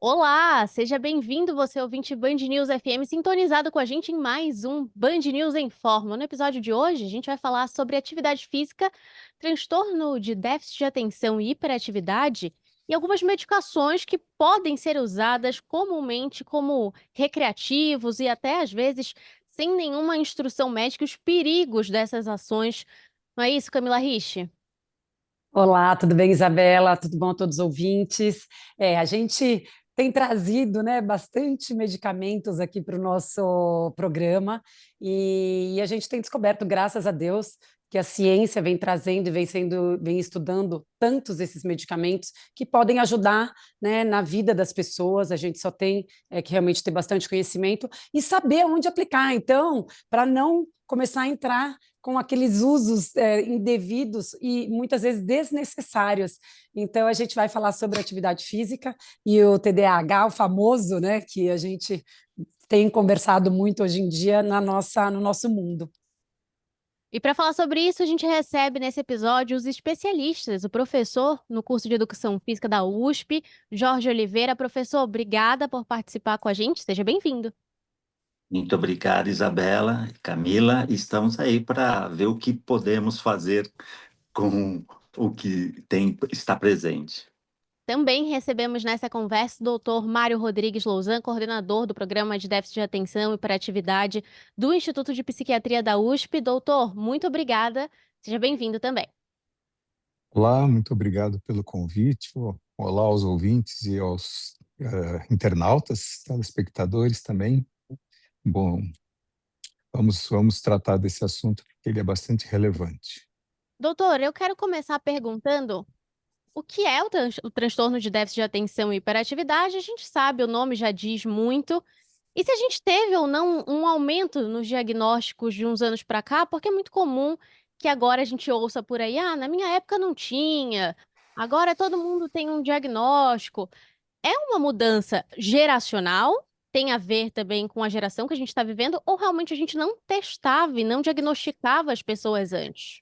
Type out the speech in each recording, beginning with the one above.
Olá, seja bem-vindo, você ouvinte Band News FM, sintonizado com a gente em mais um Band News em Forma. No episódio de hoje, a gente vai falar sobre atividade física, transtorno de déficit de atenção e hiperatividade e algumas medicações que podem ser usadas comumente como recreativos e até às vezes sem nenhuma instrução médica, os perigos dessas ações. Não é isso, Camila Rich? Olá, tudo bem, Isabela? Tudo bom a todos os ouvintes? A gente tem trazido, né, bastante medicamentos aqui para o nosso programa e a gente tem descoberto, graças a Deus, que a ciência vem trazendo e vem estudando tantos esses medicamentos que podem ajudar, né, na vida das pessoas. A gente só tem que realmente ter bastante conhecimento e saber onde aplicar. Então, para não começar a entrar com aqueles usos indevidos e muitas vezes desnecessários. Então, a gente vai falar sobre atividade física e o TDAH, o famoso, né, que a gente tem conversado muito hoje em dia no nosso mundo. E para falar sobre isso, a gente recebe nesse episódio os especialistas, o professor no curso de Educação Física da USP, Jorge Oliveira. Professor, obrigada por participar com a gente, seja bem-vindo. Muito obrigado, Isabela, Camila. Estamos aí para ver o que podemos fazer com o que está presente. Também recebemos nessa conversa o doutor Mário Rodrigues Louzan, coordenador do Programa de Déficit de Atenção e Hiperatividade do Instituto de Psiquiatria da USP. Doutor, muito obrigada, seja bem-vindo também. Olá, muito obrigado pelo convite. Olá aos ouvintes e aos internautas, telespectadores também. Bom, vamos tratar desse assunto porque ele é bastante relevante. Doutor, eu quero começar perguntando o que é o transtorno de déficit de atenção e hiperatividade. A gente sabe, o nome já diz muito. E se a gente teve ou não um aumento nos diagnósticos de uns anos para cá, porque é muito comum que agora a gente ouça por aí: "Ah, na minha época não tinha, agora todo mundo tem um diagnóstico". É uma mudança geracional? Tem a ver também com a geração que a gente está vivendo, ou realmente a gente não testava e não diagnosticava as pessoas antes?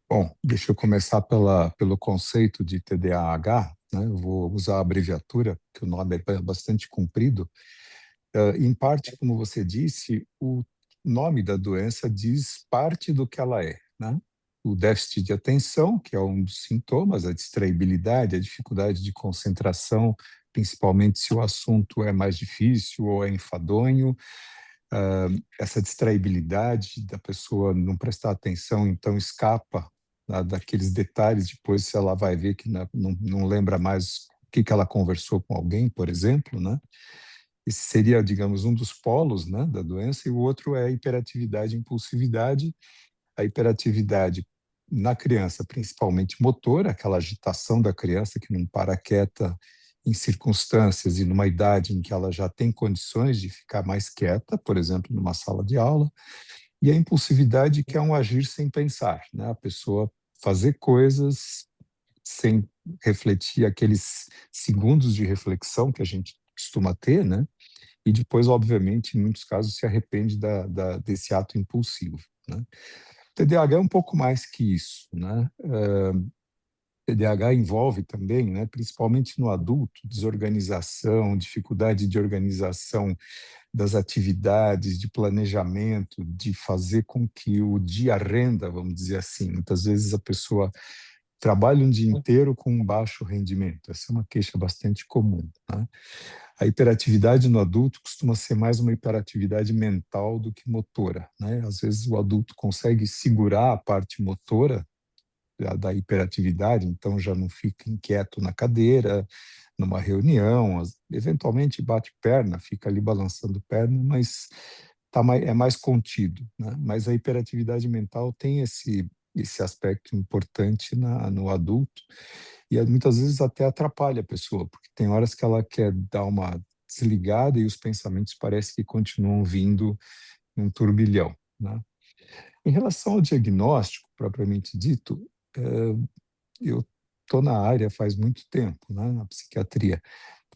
Bom, deixa eu começar pelo conceito de TDAH, né? Eu vou usar a abreviatura, que o nome é bastante comprido. Em parte, como você disse, o nome da doença diz parte do que ela é, né? O déficit de atenção, que é um dos sintomas, a distraibilidade, a dificuldade de concentração, principalmente se o assunto é mais difícil ou é enfadonho, essa distraibilidade da pessoa não prestar atenção, então escapa daqueles detalhes, depois se ela vai ver que não lembra mais o que ela conversou com alguém, por exemplo, né? Esse seria, digamos, um dos polos, né, da doença, e o outro é a hiperatividade e impulsividade. A hiperatividade na criança, principalmente motora, aquela agitação da criança que não para quieta em circunstâncias e numa idade em que ela já tem condições de ficar mais quieta, por exemplo, numa sala de aula, e a impulsividade, que é um agir sem pensar, né? A pessoa fazer coisas sem refletir, aqueles segundos de reflexão que a gente costuma ter, né? E depois, obviamente, em muitos casos, se arrepende desse ato impulsivo, né? O TDAH é um pouco mais que isso, né? TDAH envolve também, né, principalmente no adulto, desorganização, dificuldade de organização das atividades, de planejamento, de fazer com que o dia renda, vamos dizer assim. Muitas vezes a pessoa trabalha um dia inteiro com um baixo rendimento. Essa é uma queixa bastante comum, né? A hiperatividade no adulto costuma ser mais uma hiperatividade mental do que motora, né? Às vezes o adulto consegue segurar a parte motora da hiperatividade, então já não fica inquieto na cadeira, numa reunião, eventualmente bate perna, fica ali balançando perna, mas é mais contido, né? Mas a hiperatividade mental tem esse aspecto importante no adulto e muitas vezes até atrapalha a pessoa, porque tem horas que ela quer dar uma desligada e os pensamentos parece que continuam vindo num turbilhão, né? Em relação ao diagnóstico propriamente dito, eu estou na área faz muito tempo, né, na psiquiatria.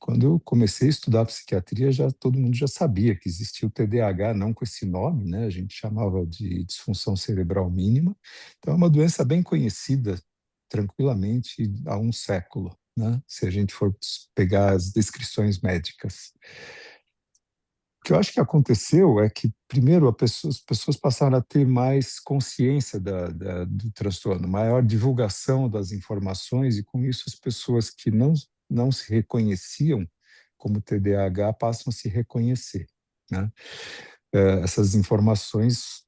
Quando eu comecei a estudar psiquiatria, já todo mundo já sabia que existia o TDAH, não com esse nome, né? A gente chamava de disfunção cerebral mínima. Então, é uma doença bem conhecida tranquilamente há um século, né? Se a gente for pegar as descrições médicas. O que eu acho que aconteceu é que, primeiro, as pessoas passaram a ter mais consciência do transtorno, maior divulgação das informações, e com isso as pessoas que não se reconheciam como TDAH passam a se reconhecer, né? Essas informações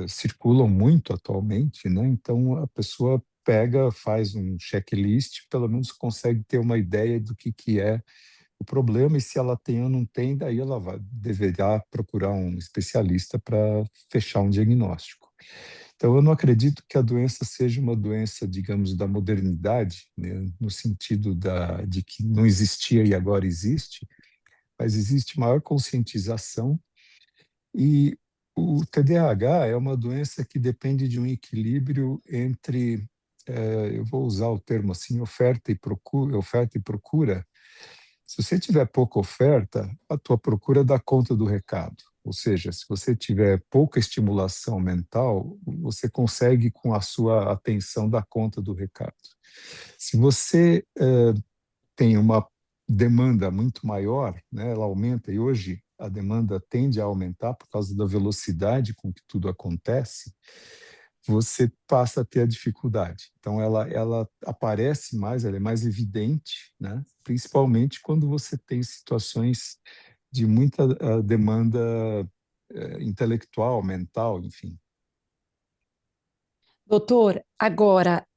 circulam muito atualmente, né? Então a pessoa pega, faz um checklist, pelo menos consegue ter uma ideia do que é o problema, e se ela tem ou não tem, daí ela deverá procurar um especialista para fechar um diagnóstico. Então, eu não acredito que a doença seja uma doença, digamos, da modernidade, né, no sentido de que não existia e agora existe, mas existe maior conscientização, e o TDAH é uma doença que depende de um equilíbrio entre, eu vou usar o termo assim, oferta e procura. Se você tiver pouca oferta, a tua procura dá conta do recado. Ou seja, se você tiver pouca estimulação mental, você consegue, com a sua atenção, dar conta do recado. Se você tem uma demanda muito maior, né, ela aumenta, e hoje a demanda tende a aumentar por causa da velocidade com que tudo acontece, você passa a ter a dificuldade. Então, ela aparece mais, ela é mais evidente, né? Principalmente quando você tem situações de muita demanda intelectual, mental, enfim. Doutor, agora,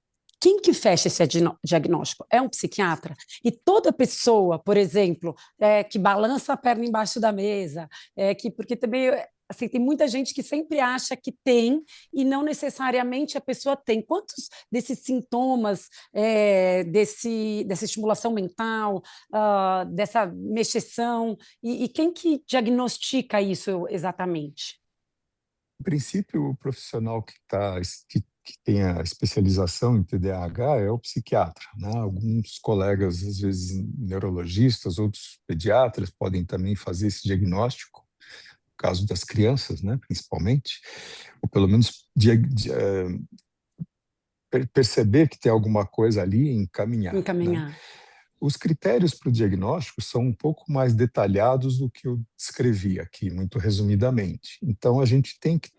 quem que fecha esse diagnóstico? É um psiquiatra? E toda pessoa, por exemplo, que balança a perna embaixo da mesa, porque também assim, tem muita gente que sempre acha que tem e não necessariamente a pessoa tem. Quantos desses sintomas, dessa estimulação mental, dessa mexeção, e quem que diagnostica isso exatamente? Em princípio, o profissional que tem a especialização em TDAH é o psiquiatra, né? Alguns colegas, às vezes neurologistas, outros pediatras, podem também fazer esse diagnóstico, no caso das crianças, né, principalmente, ou pelo menos perceber que tem alguma coisa ali e encaminhar, né? Encaminhar. Os critérios para o diagnóstico são um pouco mais detalhados do que eu descrevi aqui, muito resumidamente. Então, a gente tem que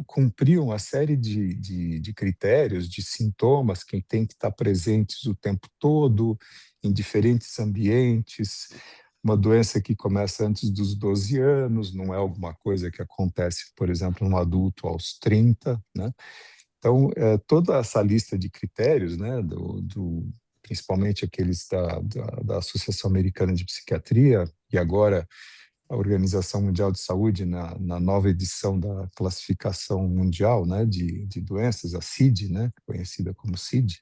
cumprir uma série de critérios, de sintomas, que tem que estar presentes o tempo todo, em diferentes ambientes. Uma doença que começa antes dos 12 anos, não é alguma coisa que acontece, por exemplo, num adulto aos 30, né? Então, toda essa lista de critérios, né, principalmente aqueles da Associação Americana de Psiquiatria, e agora a Organização Mundial de Saúde, na nova edição da Classificação Mundial, né, de Doenças, a CID, né, conhecida como CID,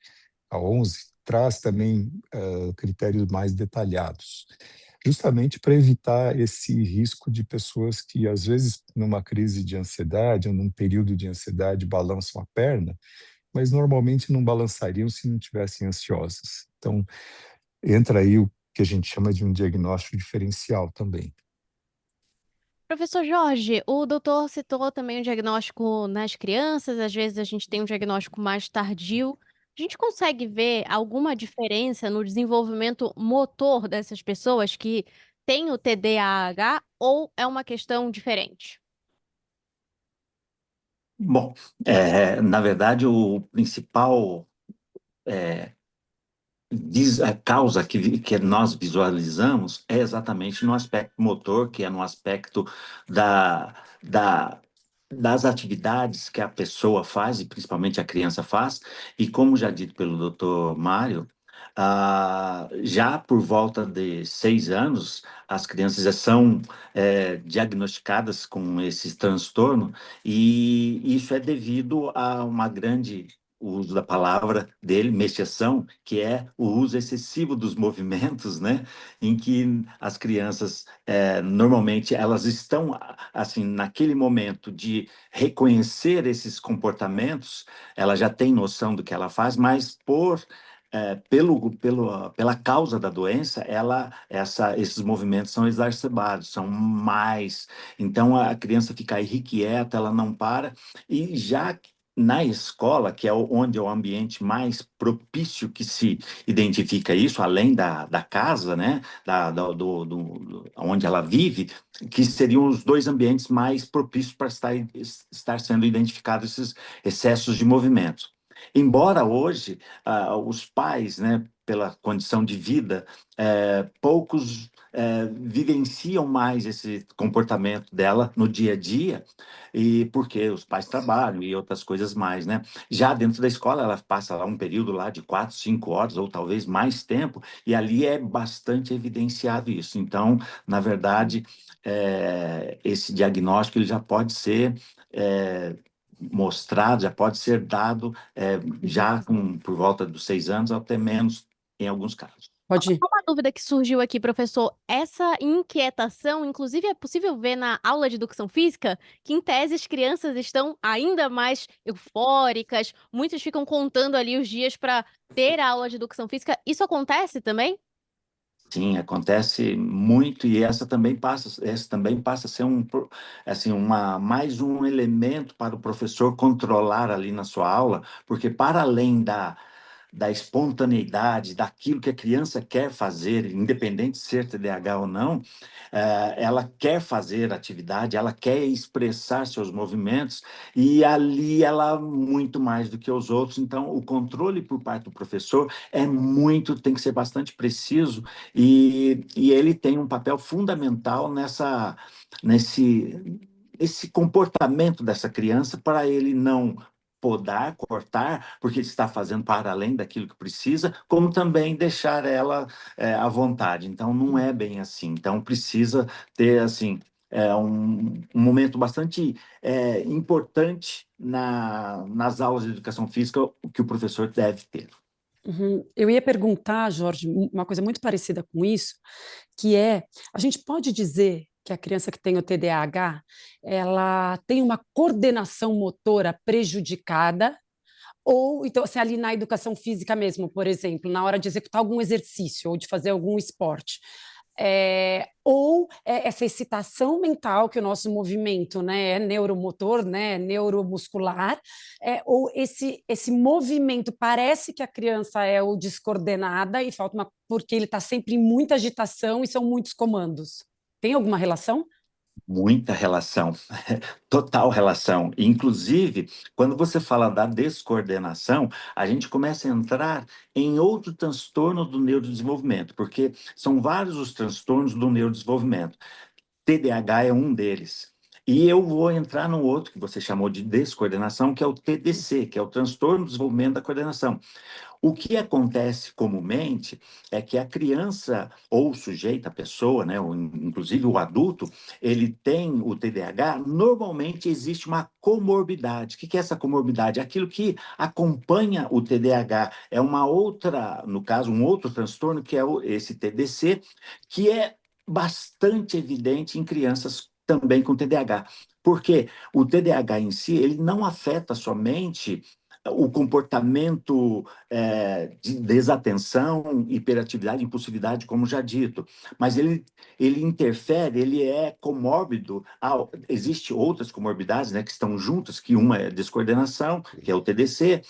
a 11, traz também critérios mais detalhados, justamente para evitar esse risco de pessoas que, às vezes, numa crise de ansiedade ou num período de ansiedade, balançam a perna, mas normalmente não balançariam se não tivessem ansiosas. Então, entra aí o que a gente chama de um diagnóstico diferencial também. Professor Jorge, o doutor citou também o diagnóstico nas crianças, às vezes a gente tem um diagnóstico mais tardio. A gente consegue ver alguma diferença no desenvolvimento motor dessas pessoas que têm o TDAH ou é uma questão diferente? Bom, na verdade, o principal a causa que nós visualizamos é exatamente no aspecto motor, que é no aspecto da, da, das atividades que a pessoa faz, e principalmente a criança faz, e como já dito pelo doutor Mário, já por volta de 6 anos, as crianças já são diagnosticadas com esse transtorno, e isso é devido a uma grande o uso da palavra dele, mexação, que é o uso excessivo dos movimentos, né? Em que as crianças, normalmente, elas estão, assim, naquele momento de reconhecer esses comportamentos, ela já tem noção do que ela faz, mas pela causa da doença, esses movimentos são exacerbados, são mais. Então, a criança fica irrequieta, ela não para, e já na escola, que é onde é o ambiente mais propício que se identifica isso, além da casa, né, onde ela vive, que seriam os dois ambientes mais propícios para estar sendo identificados esses excessos de movimento. Embora hoje os pais, né, pela condição de vida, poucos vivenciam mais esse comportamento dela no dia a dia, e porque os pais trabalham e outras coisas mais, né? Já dentro da escola, ela passa lá um período lá de 4, 5 horas, ou talvez mais tempo, e ali é bastante evidenciado isso. Então, na verdade, esse diagnóstico ele já pode ser mostrado, já pode ser dado já por volta dos 6 anos, até menos em alguns casos. Pode ir. Uma dúvida que surgiu aqui, professor, essa inquietação, inclusive é possível ver na aula de educação física, que em tese as crianças estão ainda mais eufóricas, muitos ficam contando ali os dias para ter a aula de educação física. Isso acontece também? Sim, acontece muito e essa também passa a ser assim, mais um elemento para o professor controlar ali na sua aula, porque para além da espontaneidade, daquilo que a criança quer fazer, independente de ser TDAH ou não, ela quer fazer atividade, ela quer expressar seus movimentos, e ali ela muito mais do que os outros. Então, o controle por parte do professor tem que ser bastante preciso, e ele tem um papel fundamental nesse comportamento dessa criança, para ele não podar, cortar, porque ele está fazendo para além daquilo que precisa, como também deixar ela à vontade. Então, não é bem assim. Então, precisa ter, assim, um momento bastante importante nas aulas de educação física que o professor deve ter. Uhum. Eu ia perguntar, Jorge, uma coisa muito parecida com isso, que a gente pode dizer que a criança que tem o TDAH, ela tem uma coordenação motora prejudicada, ou então, assim, ali na educação física mesmo, por exemplo, na hora de executar algum exercício ou de fazer algum esporte. Ou essa excitação mental que o nosso movimento, né, é neuromotor, né, neuromuscular, ou esse movimento parece que a criança é o descoordenada e falta porque ele está sempre em muita agitação e são muitos comandos. Tem alguma relação? Muita relação, total relação. Inclusive, quando você fala da descoordenação, a gente começa a entrar em outro transtorno do neurodesenvolvimento, porque são vários os transtornos do neurodesenvolvimento. TDAH é um deles. E eu vou entrar no outro que você chamou de descoordenação, que é o TDC, que é o transtorno do desenvolvimento da coordenação. O que acontece comumente é que a criança ou o sujeito, a pessoa, né, ou inclusive o adulto, ele tem o TDAH, normalmente existe uma comorbidade. O que é essa comorbidade? Aquilo que acompanha o TDAH é uma outra, no caso, um outro transtorno, que é esse TDC, que é bastante evidente em crianças também com TDAH. Porque o TDAH em si, ele não afeta somente o comportamento de desatenção, hiperatividade, impulsividade, como já dito, mas ele interfere, ele é comórbido. Existem outras comorbidades, né, que estão juntas, que uma é a descoordenação, que é o TDC,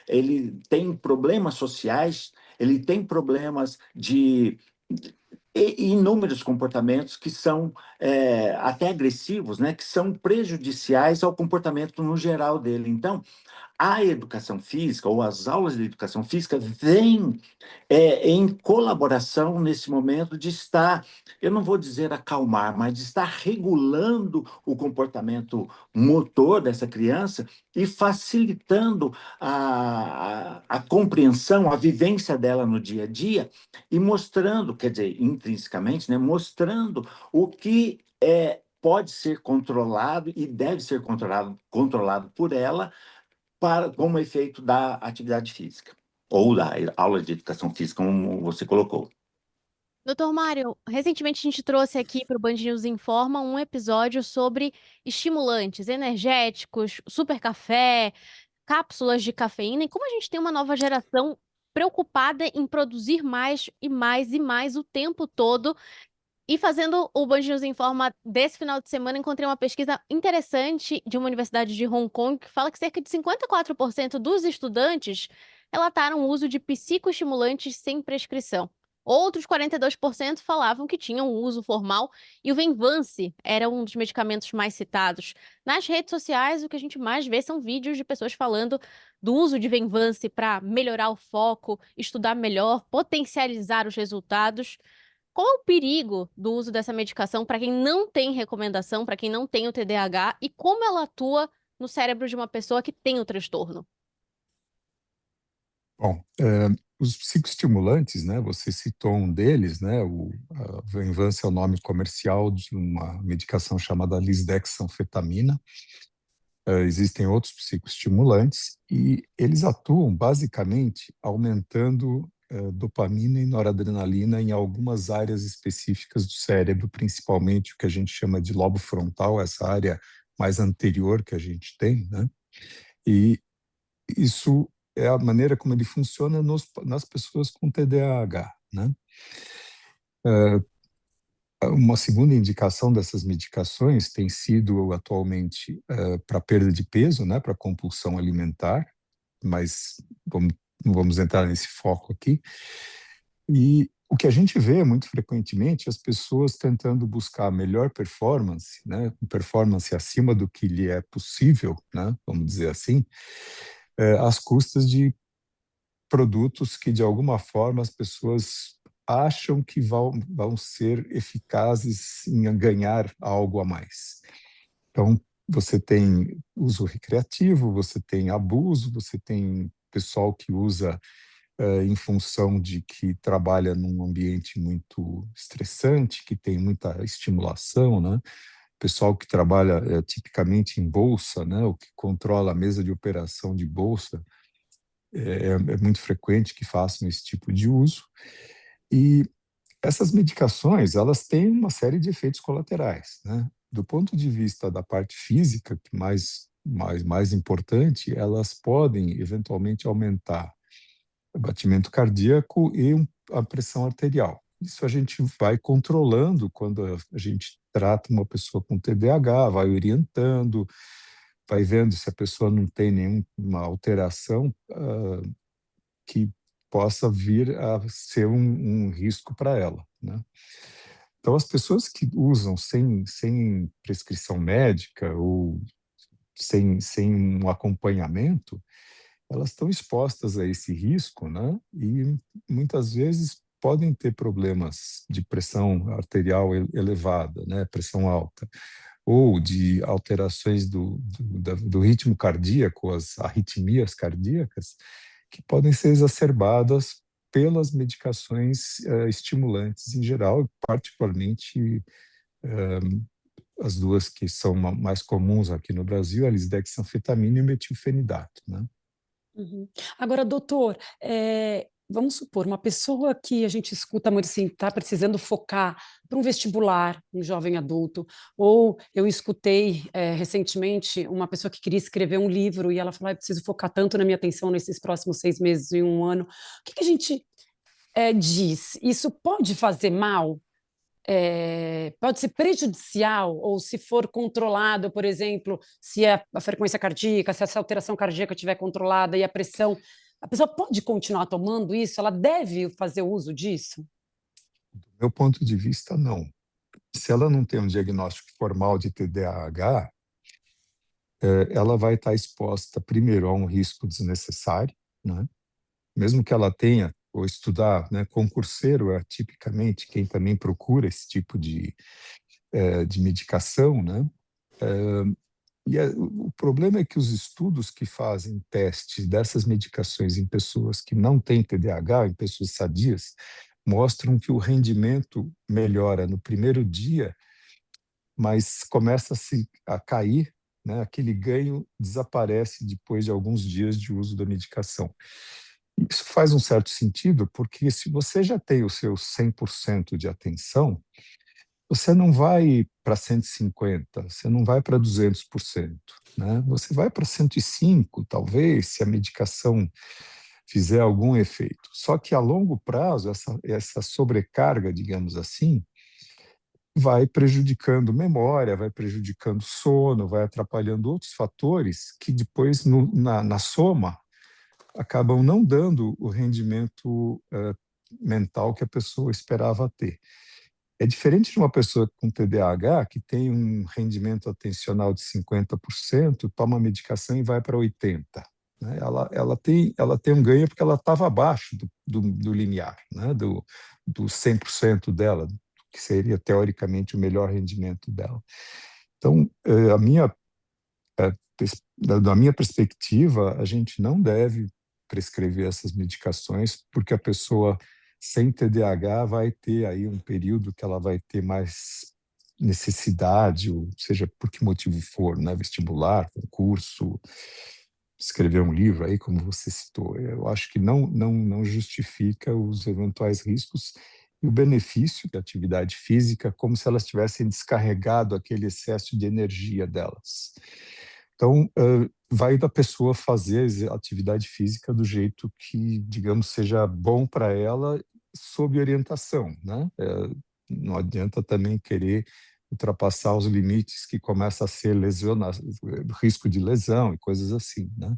ele tem problemas sociais, ele tem problemas e inúmeros comportamentos que são até agressivos, né, que são prejudiciais ao comportamento no geral dele. Então, a educação física, ou as aulas de educação física, vêm em colaboração nesse momento de estar, eu não vou dizer acalmar, mas de estar regulando o comportamento motor dessa criança e facilitando a compreensão, a vivência dela no dia a dia, e mostrando, quer dizer, intrinsecamente, né, mostrando o que pode ser controlado e deve ser controlado por ela, como efeito da atividade física, ou da aula de educação física, como você colocou. Doutor Mário, recentemente a gente trouxe aqui para o Band News Informa um episódio sobre estimulantes energéticos, super café, cápsulas de cafeína, e como a gente tem uma nova geração preocupada em produzir mais e mais e mais o tempo todo. E fazendo o Band News Informa desse final de semana, encontrei uma pesquisa interessante de uma universidade de Hong Kong que fala que cerca de 54% dos estudantes relataram o uso de psicoestimulantes sem prescrição. Outros 42% falavam que tinham uso formal e o Venvance era um dos medicamentos mais citados. Nas redes sociais, o que a gente mais vê são vídeos de pessoas falando do uso de Venvance para melhorar o foco, estudar melhor, potencializar os resultados. Qual é o perigo do uso dessa medicação para quem não tem recomendação, para quem não tem o TDAH e como ela atua no cérebro de uma pessoa que tem o transtorno? Bom, os psicoestimulantes, né, você citou um deles, né, a Venvance é o nome comercial de uma medicação chamada lisdexanfetamina. Existem outros psicoestimulantes e eles atuam basicamente aumentando dopamina e noradrenalina em algumas áreas específicas do cérebro, principalmente o que a gente chama de lobo frontal, essa área mais anterior que a gente tem, né? E isso é a maneira como ele funciona nas pessoas com TDAH, né? Uma segunda indicação dessas medicações tem sido atualmente para perda de peso, né, para compulsão alimentar, mas não vamos entrar nesse foco aqui. E o que a gente vê muito frequentemente, as pessoas tentando buscar melhor performance, né, performance acima do que lhe é possível, né, vamos dizer assim, às custas de produtos que, de alguma forma, as pessoas acham que vão ser eficazes em ganhar algo a mais. Então, você tem uso recreativo, você tem abuso, você tem pessoal que usa em função de que trabalha num ambiente muito estressante, que tem muita estimulação, né? Pessoal que trabalha tipicamente em bolsa, né? O que controla a mesa de operação de bolsa, é muito frequente que façam esse tipo de uso. E essas medicações, elas têm uma série de efeitos colaterais, né? Do ponto de vista da parte física, que mais importante, elas podem eventualmente aumentar o batimento cardíaco e a pressão arterial. Isso a gente vai controlando quando a gente trata uma pessoa com TDAH, vai orientando, vai vendo se a pessoa não tem nenhuma alteração que possa vir a ser um risco para ela, né? Então, as pessoas que usam sem prescrição médica ou sem um acompanhamento, elas estão expostas a esse risco, né? E muitas vezes podem ter problemas de pressão arterial elevada, né? Pressão alta, ou de alterações do ritmo cardíaco, as arritmias cardíacas, que podem ser exacerbadas pelas medicações estimulantes em geral, e particularmente as duas que são mais comuns aqui no Brasil, a lisdexanfetamina e o metilfenidato, né? Uhum. Agora, doutor, vamos supor, uma pessoa que a gente escuta muito assim, está precisando focar para um vestibular, um jovem adulto, ou eu escutei recentemente uma pessoa que queria escrever um livro e ela falou, eu preciso focar tanto na minha atenção nesses próximos 6 meses e um ano. O que a gente diz? Isso pode fazer mal? Pode ser prejudicial, ou se for controlado, por exemplo, se a frequência cardíaca, se essa alteração cardíaca estiver controlada e a pressão, a pessoa pode continuar tomando isso? Ela deve fazer uso disso? Do meu ponto de vista, não. Se ela não tem um diagnóstico formal de TDAH, ela vai estar exposta, primeiro, a um risco desnecessário, né? Mesmo que ela tenha, ou estudar, né? Concurseiro é tipicamente quem também procura esse tipo de medicação, né? O problema é que os estudos que fazem testes dessas medicações em pessoas que não têm TDAH, em pessoas sadias, mostram que o rendimento melhora no primeiro dia, mas começa a cair, né? Aquele ganho desaparece depois de alguns dias de uso da medicação. Isso faz um certo sentido, porque se você já tem o seu 100% de atenção, você não vai para 150, você não vai para 200%, né? Você vai para 105, talvez, se a medicação fizer algum efeito. Só que a longo prazo, essa sobrecarga, digamos assim, vai prejudicando memória, vai prejudicando sono, vai atrapalhando outros fatores que depois, na soma, acabam não dando o rendimento mental que a pessoa esperava ter. É diferente de uma pessoa com TDAH, que tem um rendimento atencional de 50%, toma medicação e vai para 80%. Né? Ela tem um ganho porque ela estava abaixo do limiar, né? do 100% dela, que seria, teoricamente, o melhor rendimento dela. Então, da minha perspectiva, a gente não deve prescrever essas medicações, porque a pessoa sem TDAH vai ter aí um período que ela vai ter mais necessidade, ou seja, por que motivo for, né? Vestibular, concurso, escrever um livro aí, como você citou. Eu acho que não justifica os eventuais riscos e o benefício da atividade física, como se elas tivessem descarregado aquele excesso de energia delas. Então, vai da pessoa fazer a atividade física do jeito que, digamos, seja bom para ela, sob orientação, né? Não adianta também querer ultrapassar os limites que começa a ser risco de lesão e coisas assim, né?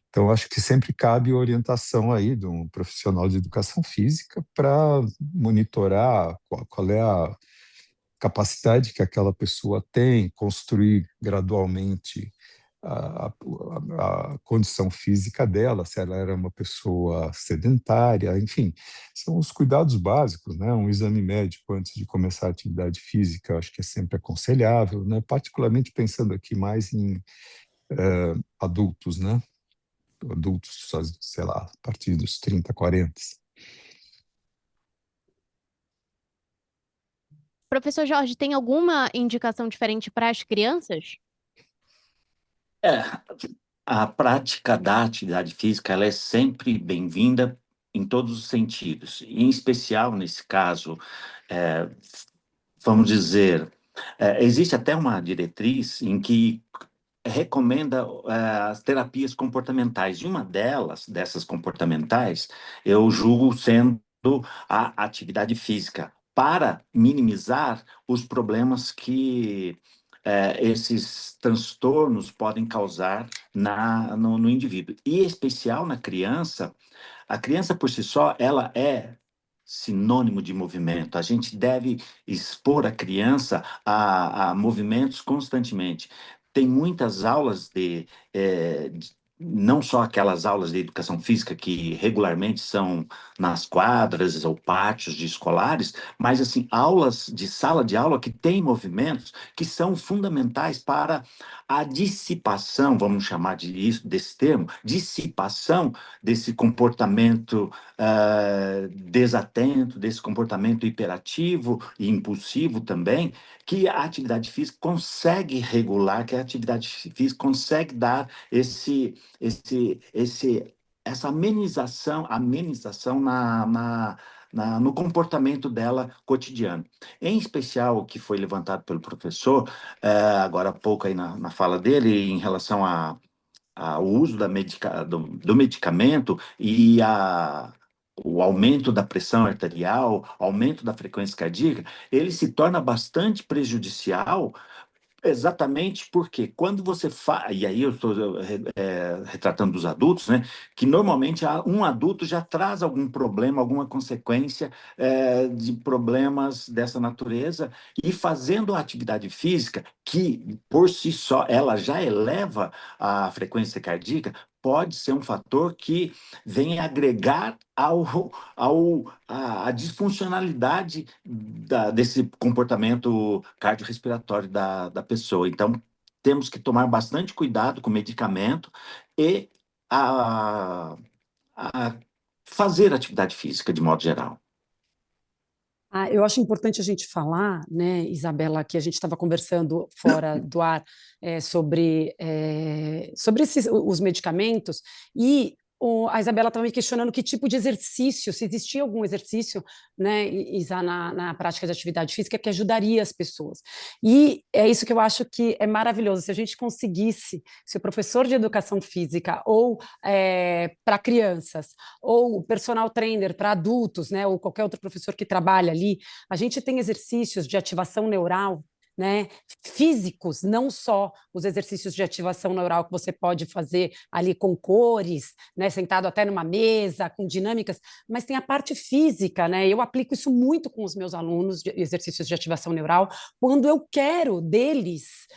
Então, acho que sempre cabe orientação aí de um profissional de educação física para monitorar qual é a capacidade que aquela pessoa tem, construir gradualmente a condição física dela, se ela era uma pessoa sedentária, enfim, são os cuidados básicos, né? Um exame médico antes de começar a atividade física, acho que é sempre aconselhável, né? Particularmente pensando aqui mais em adultos, né? Adultos, sei lá, a partir dos 30, 40. Professor Jorge, tem alguma indicação diferente para as crianças? É, a prática da atividade física ela é sempre bem-vinda em todos os sentidos. Em especial, nesse caso, é, vamos dizer, existe até uma diretriz em que recomenda as terapias comportamentais. E uma dessas comportamentais, eu julgo sendo a atividade física, para minimizar os problemas que esses transtornos podem causar no indivíduo. E, em especial, na criança, a criança por si só, ela é sinônimo de movimento. A gente deve expor a criança a movimentos constantemente. Tem muitas aulas não só aquelas aulas de educação física que regularmente são nas quadras ou pátios de escolares, mas assim, aulas de sala de aula que têm movimentos que são fundamentais para a dissipação, vamos chamar desse termo, dissipação desse comportamento desatento, desse comportamento hiperativo e impulsivo também, que a atividade física consegue regular, que a atividade física consegue dar essa amenização no comportamento dela cotidiano. Em especial, o que foi levantado pelo professor, agora há pouco aí na fala dele, em relação ao uso do medicamento e o aumento da pressão arterial, aumento da frequência cardíaca, ele se torna bastante prejudicial. Exatamente porque quando você faz, e aí eu estou retratando dos adultos, né, que normalmente um adulto já traz algum problema, alguma consequência de problemas dessa natureza, e fazendo a atividade física, que por si só ela já eleva a frequência cardíaca, pode ser um fator que vem agregar a disfuncionalidade desse comportamento cardiorrespiratório da pessoa. Então, temos que tomar bastante cuidado com o medicamento e a, a fazer atividade física de modo geral. Eu acho importante a gente falar, né, Isabela, que a gente estava conversando fora do ar sobre os medicamentos, e a Isabela estava me questionando que tipo de exercício, se existia algum exercício, né, Isa, na prática de atividade física que ajudaria as pessoas. E é isso que eu acho que é maravilhoso. Se a gente conseguisse, se o professor de educação física ou para crianças, ou o personal trainer para adultos, né, ou qualquer outro professor que trabalha ali, a gente tem exercícios de ativação neural, né, físicos, não só os exercícios de ativação neural que você pode fazer ali com cores, né, sentado até numa mesa, com dinâmicas, mas tem a parte física, né? Eu aplico isso muito com os meus alunos de exercícios de ativação neural, quando eu quero deles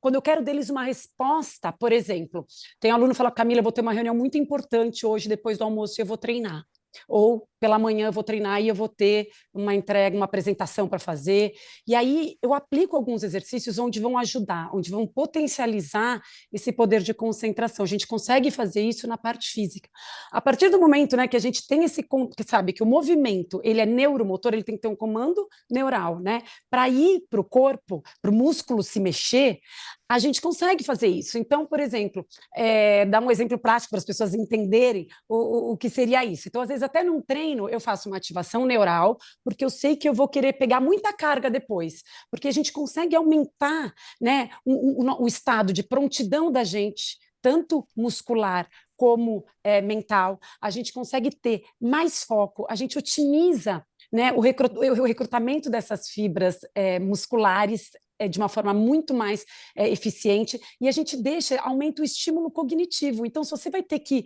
quando eu quero deles uma resposta, por exemplo, tem um aluno que fala, Camila, eu vou ter uma reunião muito importante hoje, depois do almoço, e eu vou treinar. Ou pela manhã eu vou treinar e eu vou ter uma entrega, uma apresentação para fazer. E aí eu aplico alguns exercícios onde vão ajudar, onde vão potencializar esse poder de concentração. A gente consegue fazer isso na parte física. A partir do momento, né, que a gente tem que sabe que o movimento ele é neuromotor, ele tem que ter um comando neural, né? Para ir para o corpo, para o músculo se mexer, a gente consegue fazer isso. Então, por exemplo, dar um exemplo prático para as pessoas entenderem o que seria isso. Então, às vezes, até num treino, eu faço uma ativação neural, porque eu sei que eu vou querer pegar muita carga depois, porque a gente consegue aumentar, né, o estado de prontidão da gente, tanto muscular como mental, a gente consegue ter mais foco, a gente otimiza, né, o recrutamento dessas fibras musculares de uma forma muito mais eficiente, e a gente aumenta o estímulo cognitivo. Então, se você vai ter que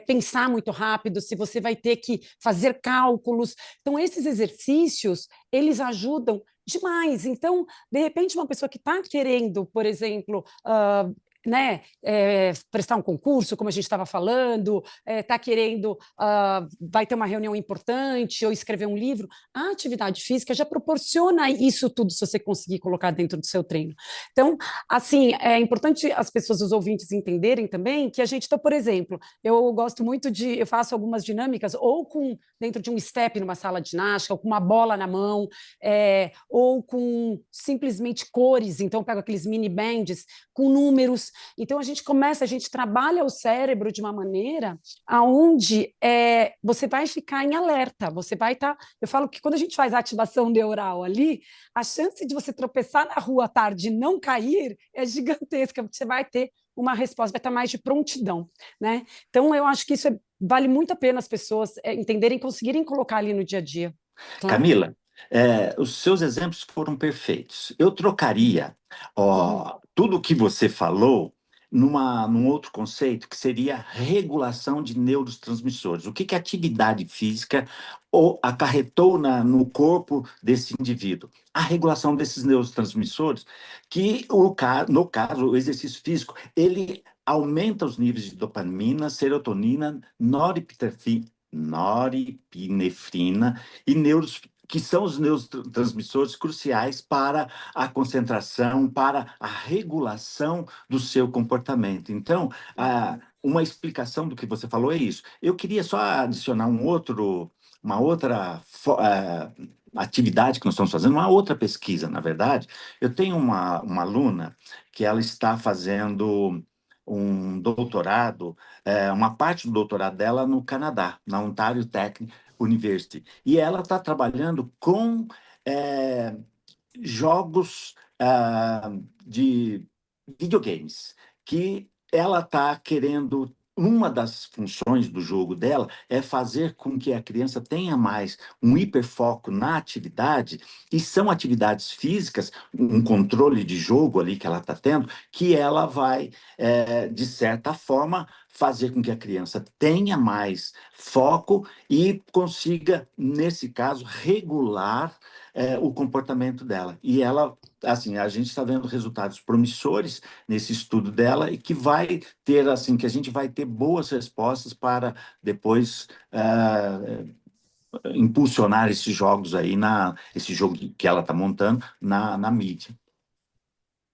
pensar muito rápido, se você vai ter que fazer cálculos, então esses exercícios, eles ajudam demais. Então, de repente, uma pessoa que está querendo, por exemplo, né, prestar um concurso, como a gente estava falando, está querendo, vai ter uma reunião importante ou escrever um livro, a atividade física já proporciona isso tudo se você conseguir colocar dentro do seu treino. Então, assim, é importante as pessoas, os ouvintes, entenderem também que a gente, então, por exemplo, eu gosto muito eu faço algumas dinâmicas ou dentro de um step numa sala de ginástica, ou com uma bola na mão, ou com simplesmente cores, então eu pego aqueles mini bands com números. Então, a gente trabalha o cérebro de uma maneira aonde você vai ficar em alerta, você vai estar... Eu falo que quando a gente faz a ativação neural ali, a chance de você tropeçar na rua à tarde e não cair é gigantesca, porque você vai ter uma resposta, vai estar mais de prontidão, né? Então, eu acho que isso vale muito a pena as pessoas entenderem, conseguirem colocar ali no dia a dia. Claro. Camila, os seus exemplos foram perfeitos. Eu trocaria tudo o que você falou num outro conceito, que seria regulação de neurotransmissores. O que a atividade física acarretou no corpo desse indivíduo? A regulação desses neurotransmissores, que, no caso, o exercício físico, ele aumenta os níveis de dopamina, serotonina, noripinefrina e que são os neurotransmissores cruciais para a concentração, para a regulação do seu comportamento. Então, uma explicação do que você falou é isso. Eu queria só adicionar uma outra atividade que nós estamos fazendo, uma outra pesquisa, na verdade. Eu tenho uma aluna que ela está fazendo um doutorado, uma parte do doutorado dela no Canadá, na Ontario Technical University. E ela está trabalhando com jogos de videogames, que ela está querendo... Uma das funções do jogo dela é fazer com que a criança tenha mais um hiperfoco na atividade, e são atividades físicas, um controle de jogo ali que ela está tendo, que ela vai, de certa forma, fazer com que a criança tenha mais foco e consiga, nesse caso, regular o comportamento dela. E ela, assim, a gente está vendo resultados promissores nesse estudo dela e que vai ter, assim, que a gente vai ter boas respostas para depois impulsionar esses jogos aí, esse jogo que ela está montando na mídia.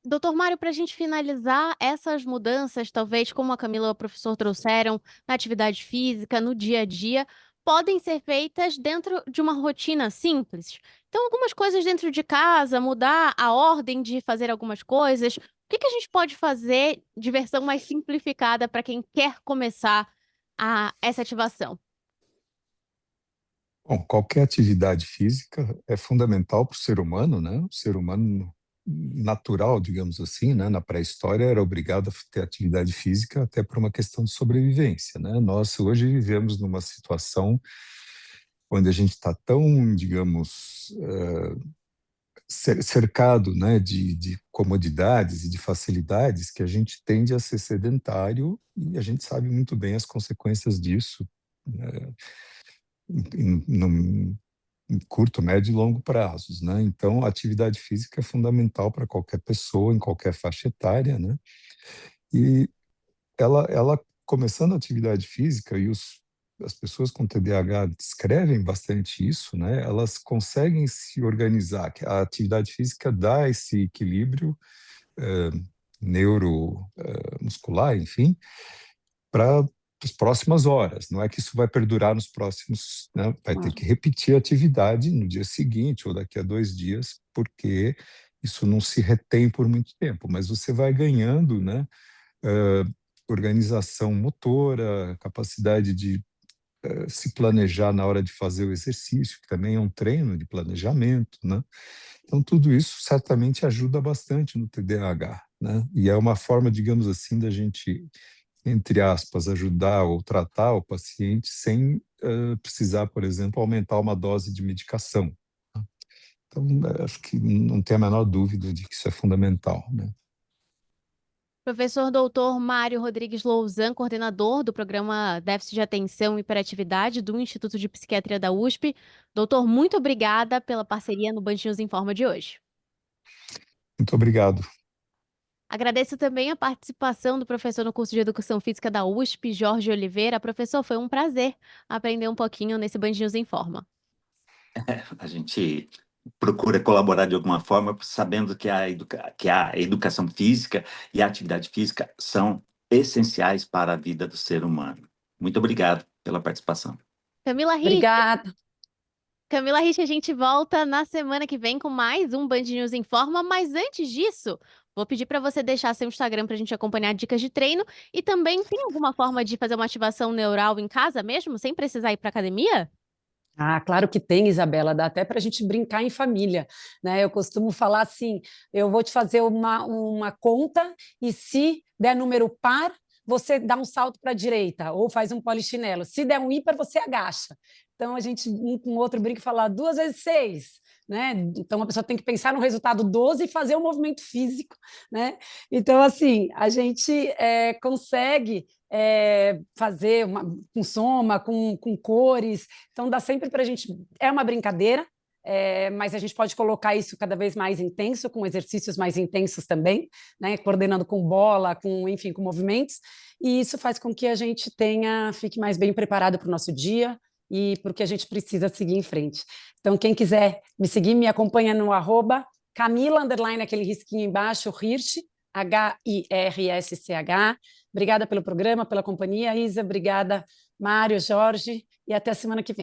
Doutor Mário, para a gente finalizar, essas mudanças, talvez como a Camila e o professor trouxeram, na atividade física, no dia a dia, podem ser feitas dentro de uma rotina simples. Então, algumas coisas dentro de casa, mudar a ordem de fazer algumas coisas. O que a gente pode fazer de versão mais simplificada para quem quer começar essa ativação? Bom, qualquer atividade física é fundamental para o ser humano, né? O ser humano natural, digamos assim, né? Na pré-história era obrigado a ter atividade física até por uma questão de sobrevivência, né? Nós hoje vivemos numa situação onde a gente está tão, digamos, cercado, né, de comodidades e de facilidades que a gente tende a ser sedentário e a gente sabe muito bem as consequências disso, né, em curto, médio e longo prazos, né? Então, a atividade física é fundamental para qualquer pessoa, em qualquer faixa etária, né? E ela começando a atividade física, e as pessoas com TDAH descrevem bastante isso, né? Elas conseguem se organizar, que a atividade física dá esse equilíbrio neuromuscular, enfim, para as próximas horas. Não é que isso vai perdurar nos próximos, né? Vai ter que repetir a atividade no dia seguinte ou daqui a 2 dias, porque isso não se retém por muito tempo, mas você vai ganhando, né? Organização motora, capacidade de se planejar na hora de fazer o exercício, que também é um treino de planejamento, né? Então, tudo isso certamente ajuda bastante no TDAH, né? E é uma forma, digamos assim, da gente, entre aspas, ajudar ou tratar o paciente sem precisar, por exemplo, aumentar uma dose de medicação. Né? Então, acho que não tem a menor dúvida de que isso é fundamental, né? Professor Doutor Mário Rodrigues Louzan, coordenador do programa Déficit de Atenção e Hiperatividade do Instituto de Psiquiatria da USP. Doutor, muito obrigada pela parceria no Band News Informa de hoje. Muito obrigado. Agradeço também a participação do professor no curso de Educação Física da USP, Jorge Oliveira. Professor, foi um prazer aprender um pouquinho nesse Band News Informa. A gente procura colaborar de alguma forma, sabendo que que a educação física e a atividade física são essenciais para a vida do ser humano. Muito obrigado pela participação. Camila Rich, Obrigada. a gente volta na semana que vem com mais um Band News Informa, mas antes disso, vou pedir para você deixar seu Instagram para a gente acompanhar dicas de treino e também tem alguma forma de fazer uma ativação neural em casa mesmo, sem precisar ir para academia? Ah, claro que tem, Isabela, dá até para a gente brincar em família, né? Eu costumo falar assim: eu vou te fazer uma conta, e se der número par, você dá um salto para a direita ou faz um polichinelo. Se der um ímpar, você agacha. Então a gente um com o outro brinca e fala 2 vezes 6. Né? Então a pessoa tem que pensar no resultado 12 e fazer um movimento físico, né? Então, assim, a gente consegue fazer com soma, com cores. Então, dá sempre para a gente. É uma brincadeira, mas a gente pode colocar isso cada vez mais intenso, com exercícios mais intensos também, né? Coordenando com bola, enfim, com movimentos. E isso faz com que a gente fique mais bem preparado para o nosso dia e porque a gente precisa seguir em frente. Então, quem quiser me seguir, me acompanha no @Camila, aquele risquinho embaixo, Hirsch, HIRSCH. Obrigada pelo programa, pela companhia, Isa. Obrigada, Mário, Jorge. E até a semana que vem.